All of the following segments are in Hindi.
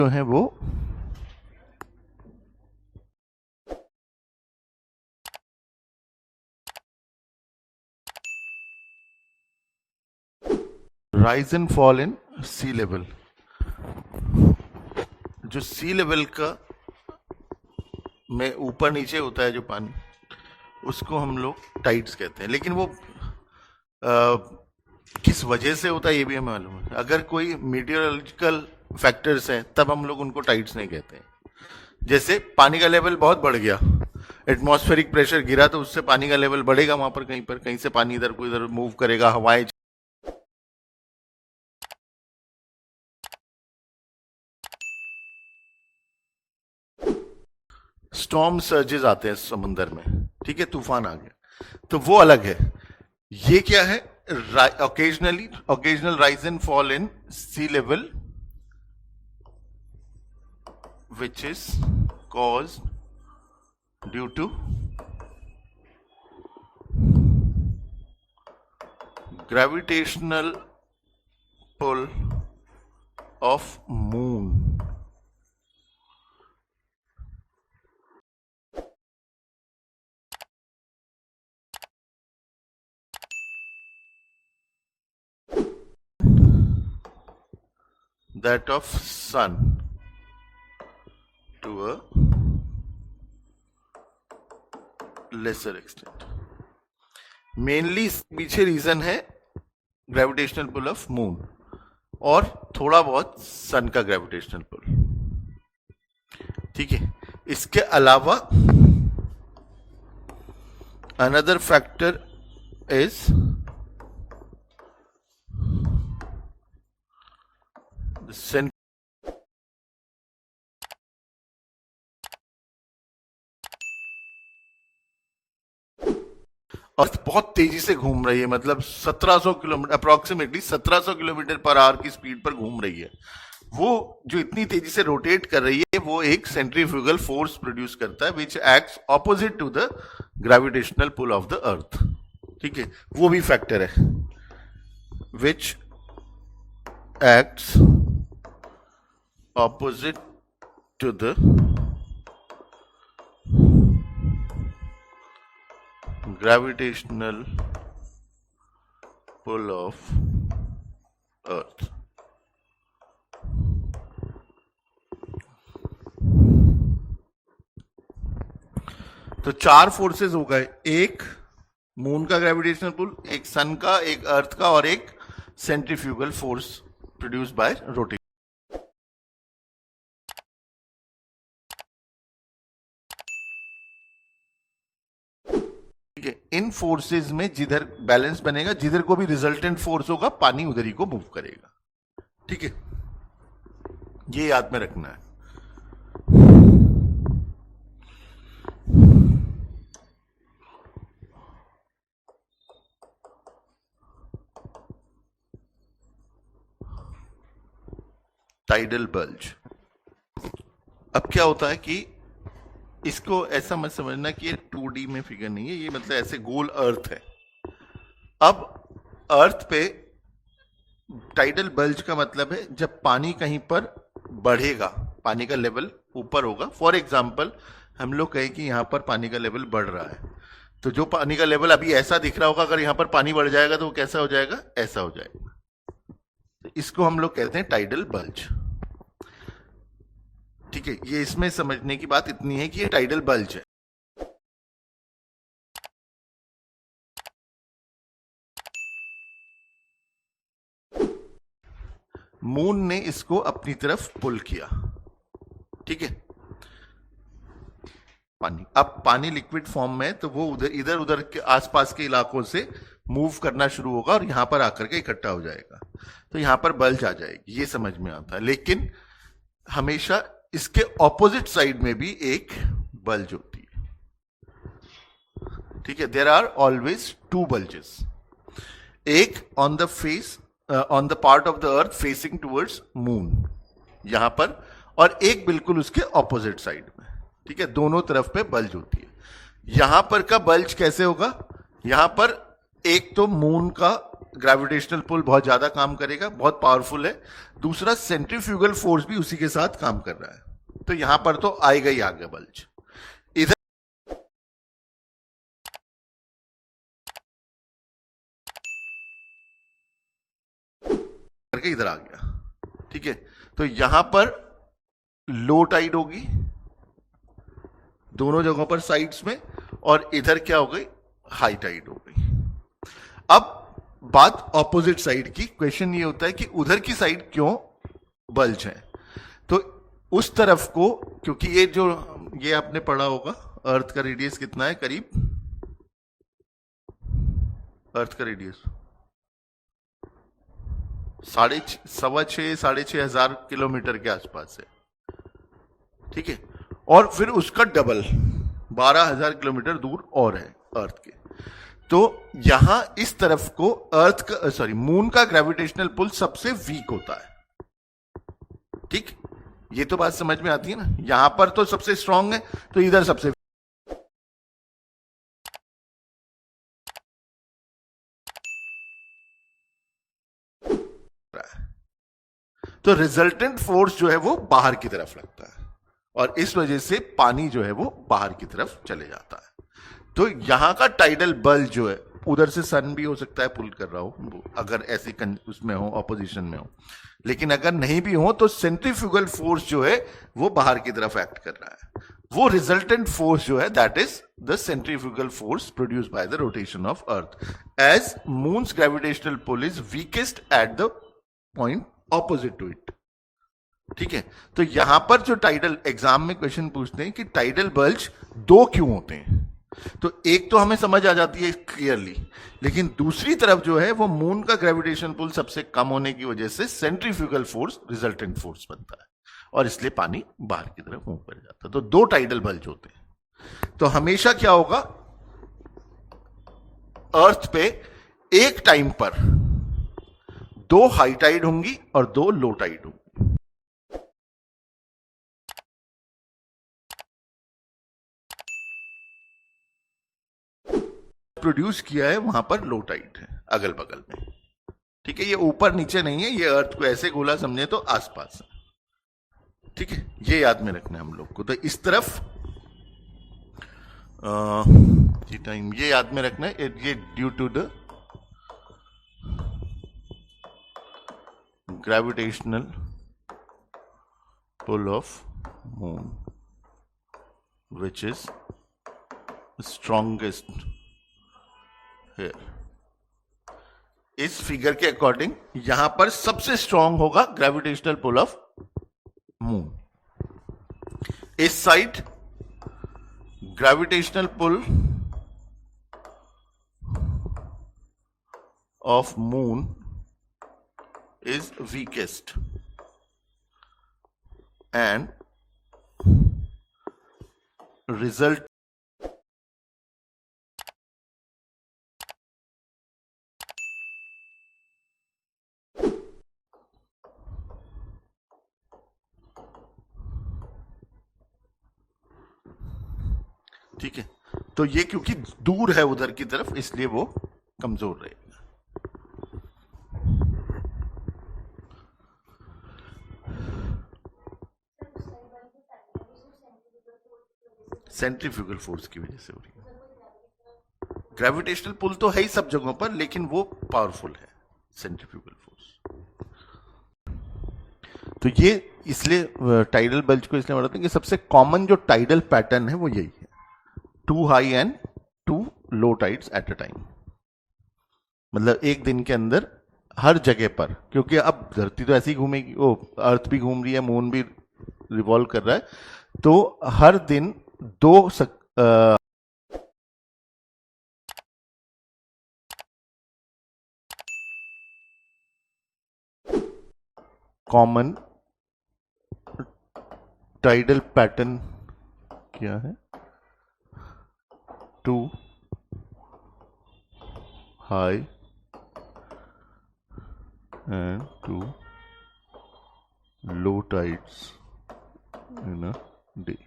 जो है वो rise and fall in sea level. जो सी लेवल का में ऊपर नीचे होता है जो पानी, उसको हम लोग टाइड्स कहते हैं। लेकिन वो किस वजह से होता है ये भी हमें मालूम है। अगर कोई मीटियोलॉजिकल फैक्टर्स हैं तब हम लोग उनको टाइड्स नहीं कहते हैं। जैसे पानी का लेवल बहुत बढ़ गया, एटमॉस्फेरिक प्रेशर गिरा, तो उससे पानी का लेवल बढ़ेगा वहां पर कहीं से पानी इधर को इधर मूव करेगा, हवाएं। स्टॉर्म सर्जेस आते हैं समुंदर में, ठीक है, तूफान आ गया, तो वो अलग है। ये क्या है? occasional rise and fall in sea level which is caused due to gravitational pull of moon. That of sun to a lesser extent. Mainly पीछे रीजन है ग्रेविटेशनल पुल ऑफ मून और थोड़ा बहुत सन का ग्रेविटेशनल पुल, ठीक है। इसके अलावा अनदर फैक्टर इज अर्थ बहुत तेजी से घूम रही है, मतलब 1700 kilometre, approximately 1700 kilometre per hour की स्पीड पर घूम रही है। वो जो इतनी तेजी से रोटेट कर रही है वो एक सेंट्रीफ्यूगल फोर्स प्रोड्यूस करता है which acts opposite to the gravitational pull of the earth, ठीक है। वो भी फैक्टर है which acts opposite to the gravitational pull of earth. तो चार फोर्सेस हो गए, एक मून का ग्रेविटेशनल पुल, एक सन का, एक अर्थ का, और एक centrifugal force produce bye rotation. इन फोर्सेस में जिधर बैलेंस बनेगा, जिधर को भी रिजल्टेंट फोर्स होगा, पानी उधर ही को मूव करेगा, ठीक है। ये याद में रखना है। Tidal bulge. अब क्या होता है कि इसको ऐसा मत समझना कि ये 2D में फिगर नहीं है, ये मतलब ऐसे गोल अर्थ है। अब अर्थ पे टाइडल बल्ज का मतलब है जब पानी कहीं पर बढ़ेगा, पानी का लेवल ऊपर होगा। फॉर एग्जाम्पल हम लोग कहें कि यहां पर पानी का लेवल बढ़ रहा है, तो जो पानी का लेवल अभी ऐसा दिख रहा होगा, अगर यहां पर पानी बढ़ जाएगा तो वो कैसा हो जाएगा? ऐसा हो जाएगा। तो इसको हम लोग कहते हैं टाइडल बल्ज, ठीक है। ये इसमें समझने की बात इतनी है कि ये टाइडल बल्ज है। मून ने इसको अपनी तरफ पुल किया, ठीक है। पानी, अब पानी लिक्विड फॉर्म में, तो वो इधर उधर के आसपास के इलाकों से मूव करना शुरू होगा और यहां पर आकर के इकट्ठा हो जाएगा, तो यहां पर बल्ज आ जाएगी। ये समझ में आता है। लेकिन हमेशा इसके ऑपोजिट साइड में भी एक बल्ज होती है, ठीक है। There are always two bulges, एक on the face, on the part of the earth facing towards moon यहां पर, और एक बिल्कुल उसके ऑपोजिट साइड में, ठीक है। दोनों तरफ पे बल्ज होती है। यहां पर का बल्ज कैसे होगा? यहां पर एक तो मून का ग्रेविटेशनल पुल बहुत ज्यादा काम करेगा, बहुत पावरफुल है। दूसरा सेंट्रीफ्यूगल फोर्स भी उसी के साथ काम कर रहा है। तो यहां पर तो आएगा ही आगे बल्ज। इधर करके इधर आ गया, ठीक है। तो यहां पर लो टाइड होगी दोनों जगहों पर साइड्स में, और इधर क्या हो गई, हाई टाइड हो गई। अब बात ऑपोजिट साइड की, क्वेश्चन ये होता है कि उधर की साइड क्यों बल्ज है। तो उस तरफ को, क्योंकि ये आपने पढ़ा होगा, अर्थ का रेडियस कितना है करीब, अर्थ का रेडियस 6,500 किलोमीटर के आसपास है, ठीक है। और फिर उसका डबल 12,000 किलोमीटर दूर और है अर्थ के। तो यहां इस तरफ को अर्थ का, सॉरी, मून का ग्रेविटेशनल पुल सबसे वीक होता है, ठीक। ये तो बात समझ में आती है ना। यहां पर तो सबसे स्ट्रांग है, तो इधर सबसे, तो रिजल्टेंट फोर्स जो है वो बाहर की तरफ लगता है, और इस वजह से पानी जो है वो बाहर की तरफ चले जाता है। तो यहां का टाइडल बल्ज जो है, उधर से सन भी हो सकता है पुल कर रहा हो, अगर ऐसी उसमें हो, ऑपोजिशन में हो। लेकिन अगर नहीं भी हो तो सेंट्रीफ्यूगल फोर्स जो है वो बाहर की तरफ एक्ट कर रहा है। वो रिजल्टेंट फोर्स जो है that is the centrifugal force produce by the rotation of earth, as moon's gravitational pull is weakest at the point opposite to it, ठीक है। तो यहां पर जो टाइडल, एग्जाम में क्वेश्चन पूछते हैं कि टाइडल बल्ज दो क्यों होते हैं, तो एक तो हमें समझ आ जाती है क्लियरली, लेकिन दूसरी तरफ जो है वो मून का ग्रेविटेशन पुल सबसे कम होने की वजह से सेंट्रीफ्यूगल फोर्स रिजल्टेंट फोर्स बनता है, और इसलिए पानी बाहर की तरफ मूव कर जाता है। तो दो टाइडल बल्ज होते हैं। तो हमेशा क्या होगा, अर्थ पे एक टाइम पर दो हाई टाइड होंगी और दो लो टाइड होंगी। प्रोड्यूस किया है वहां पर लो टाइड है अगल बगल में, ठीक है। ये ऊपर नीचे नहीं है, ये अर्थ को ऐसे गोला समझे तो आसपास है, ठीक है। ये याद में रखना है हम लोग को। तो इस तरफ ये टाइम ये याद में रखना है, ये due to the gravitational pull of moon which is strongest here. इस फिगर के अकॉर्डिंग यहां पर सबसे स्ट्रांग होगा ग्रेविटेशनल पुल ऑफ मून। इस side gravitational pull of moon is weakest and result ठीक है। तो ये क्योंकि दूर है उधर की तरफ, इसलिए वो कमजोर रहेगा। सेंट्रीफ्यूगल फोर्स की वजह से हो रही है। ग्रेविटेशनल पुल तो है ही सब जगहों पर, लेकिन वो पावरफुल है सेंट्रीफ्यूगल फोर्स। तो ये इसलिए टाइडल बल्ज को इसलिए बताते हैं कि सबसे कॉमन जो टाइडल पैटर्न है वो यही है, 2 high and 2 low tides at a time. मतलब एक दिन के अंदर हर जगह पर, क्योंकि अब धरती तो ऐसी घूमेगी, ओ अर्थ भी घूम रही है, मून भी रिवॉल्व कर रहा है, तो हर दिन दो कॉमन टाइडल पैटर्न क्या है, 2 high and 2 low tides in a day.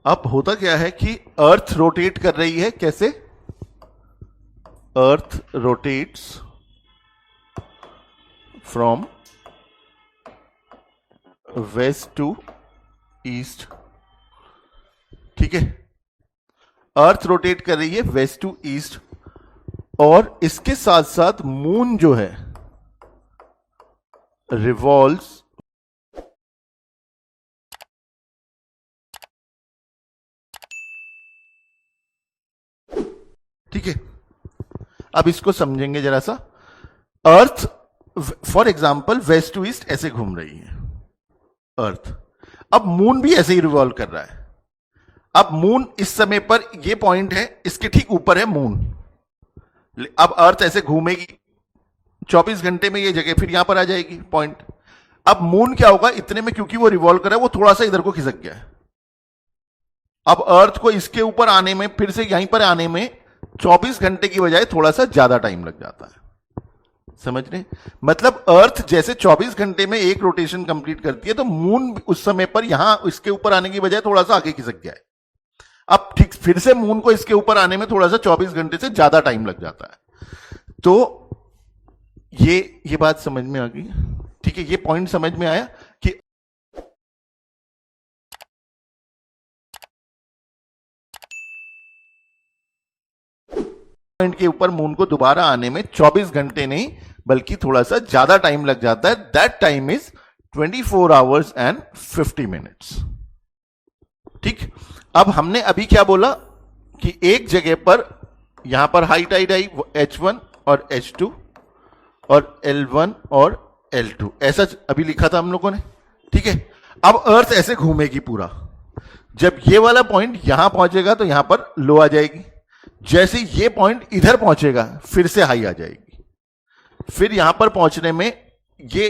अब होता क्या है कि अर्थ रोटेट कर रही है, कैसे? Earth rotates from west to east, ठीक है? अर्थ रोटेट कर रही है वेस्ट टू ईस्ट, और इसके साथ साथ मून जो है रिवॉल्व्स ठीक है। अब इसको समझेंगे जरा सा। Earth for example west to east ऐसे घूम रही है अर्थ, अब मून भी ऐसे ही रिवॉल्व कर रहा है। अब मून इस समय पर, ये पॉइंट है, इसके ठीक ऊपर है मून। अब अर्थ ऐसे घूमेगी 24 घंटे में, ये जगह फिर यहां पर आ जाएगी पॉइंट। अब मून क्या होगा, इतने में क्योंकि वो रिवॉल्व कर रहा है, वो थोड़ा सा इधर को खिसक गया है। अब अर्थ को इसके ऊपर आने में, फिर से यहीं पर आने में 24 घंटे की बजाय थोड़ा सा ज्यादा टाइम लग जाता है। समझ रहे? मतलब अर्थ जैसे 24 घंटे में एक रोटेशन कंप्लीट करती है, तो मून उस समय पर यहां इसके ऊपर आने की बजाय थोड़ा सा आगे खिसक गया है। अब ठीक फिर से मून को इसके ऊपर आने में थोड़ा सा 24 घंटे से ज्यादा टाइम लग जाता है। तो ये बात समझ में आ गई, ठीक है? ये पॉइंट समझ में आया कि पॉइंट के ऊपर मून को दोबारा आने में 24 घंटे नहीं बल्कि थोड़ा सा ज्यादा टाइम लग जाता है। That time is 24 hours and 50 minutes. ठीक, अब हमने अभी क्या बोला कि एक जगह पर यहां पर हाई टाइड आई H1 और H2 और L1 और L2, ऐसा अभी लिखा था हम लोगों ने, ठीक है? अब अर्थ ऐसे घूमेगी पूरा। जब ये वाला पॉइंट यहां पहुंचेगा तो यहां पर लो आ जाएगी, जैसे ये पॉइंट इधर पहुंचेगा फिर से हाई आ जाएगी। फिर यहां पर पहुंचने में ये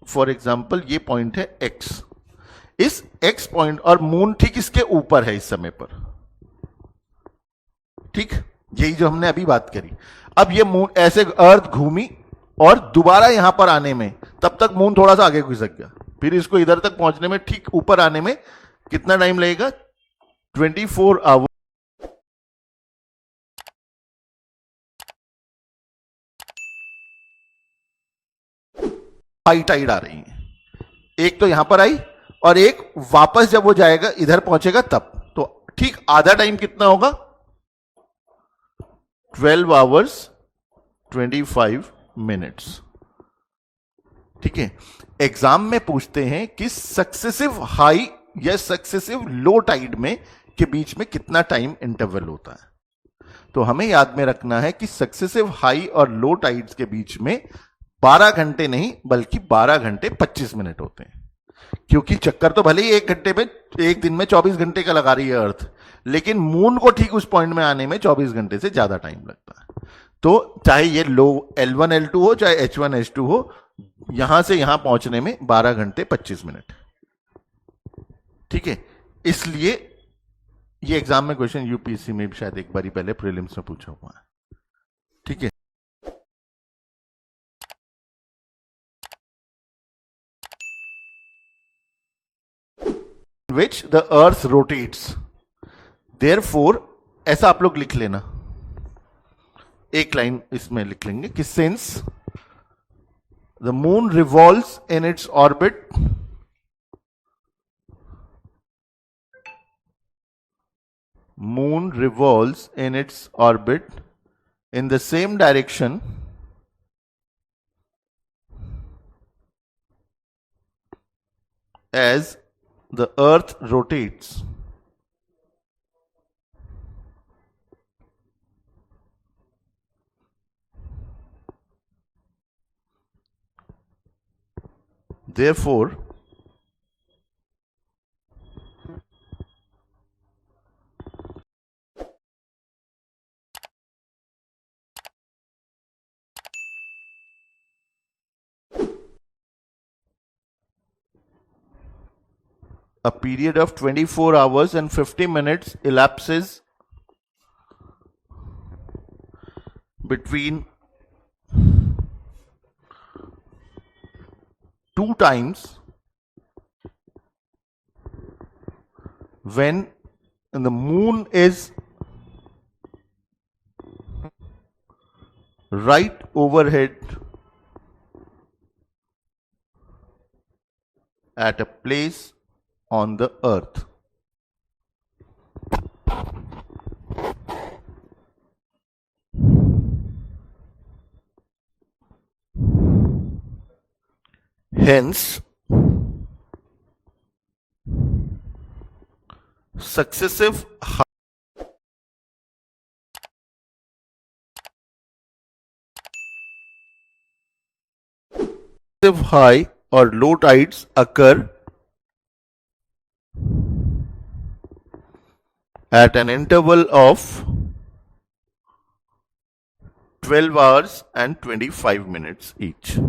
फॉर एग्जांपल ये पॉइंट है एक्स, इस एक्स पॉइंट और मून ठीक इसके ऊपर है इस समय पर, ठीक? यही जो हमने अभी बात करी। अब ये मून ऐसे अर्थ घूमी और दोबारा यहां पर आने में, तब तक मून थोड़ा सा आगे घुसक गया, फिर इसको इधर तक पहुंचने में, ठीक ऊपर आने में कितना टाइम लगेगा? 24 आवर। हाई टाइड आ रही है, एक तो यहां पर आई और एक वापस जब वो जाएगा इधर पहुंचेगा तब, तो ठीक आधा टाइम कितना होगा? 12 आवर्स 25 मिनट्स। ठीक है? एग्जाम में पूछते हैं कि सक्सेसिव हाई या सक्सेसिव लो टाइड में के बीच में कितना टाइम इंटरवल होता है। तो हमें याद में रखना है कि सक्सेसिव हाई और लो टाइड्स के बीच में 12 घंटे नहीं बल्कि 12 घंटे 25 मिनट होते हैं, क्योंकि चक्कर तो भले ही एक घंटे में, एक दिन में 24 घंटे का लगा रही है अर्थ, लेकिन मून को ठीक उस पॉइंट में आने में 24 घंटे से ज्यादा टाइम लगता है। तो चाहे ये लो L1 L2 हो, चाहे H1 H2 हो, यहां से यहां पहुंचने में 12 घंटे 25 मिनट। ठीक है? इसलिए ये एग्जाम में क्वेश्चन यूपीएससी में भी शायद एक बारी पहले प्रीलिम्स में पूछा हुआ है। ठीक है? which the earth rotates, therefore ऐसा आप लोग लिख लेना, एक लाइन इसमें लिख लेंगे कि since the moon revolves in its orbit in the same direction as the earth rotates, therefore a period of 24 hours and 50 minutes elapses between two times when and the moon is right overhead at a place on the earth. Hence, successive high or low tides occur at an interval of 12 hours and 25 minutes each.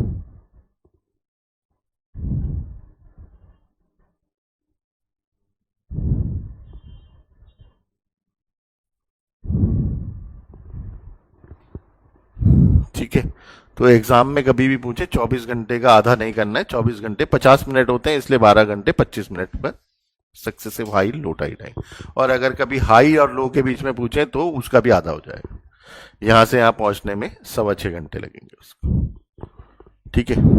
ठीक है, तो एग्जाम में कभी भी पूछे 24 घंटे का आधा नहीं करना है, 24 घंटे 50 मिनट होते हैं, इसलिए 12 घंटे 25 मिनट पर सक्सेसिव हाई लो टाइड है। और अगर कभी हाई और लो के बीच में पूछे तो उसका भी आधा हो जाएगा, यहां से यहां पहुंचने में 6.25 घंटे लगेंगे उसको। ठीक है।